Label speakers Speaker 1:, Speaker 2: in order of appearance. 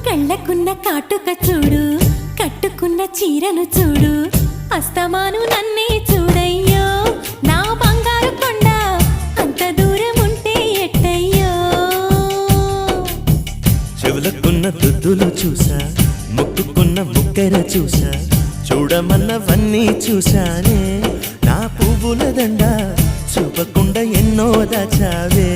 Speaker 1: కళ్ళకున్న కాటుక చూడు, కట్టుకున్న చీరను చూడు, అస్తమాను నన్నే చూడయ్యో నా బంగారు కొండ, అంత దూరం ఉంటే ఎట్టయ్యో.
Speaker 2: చెవులకున్న దుద్దులు చూసా, ముక్కుకున్న ముక్కెర చూసా, చూడమన్నవన్నీ చూశానే. నా పువ్వుల దండ చూపకుండా ఎన్నో దాచావే.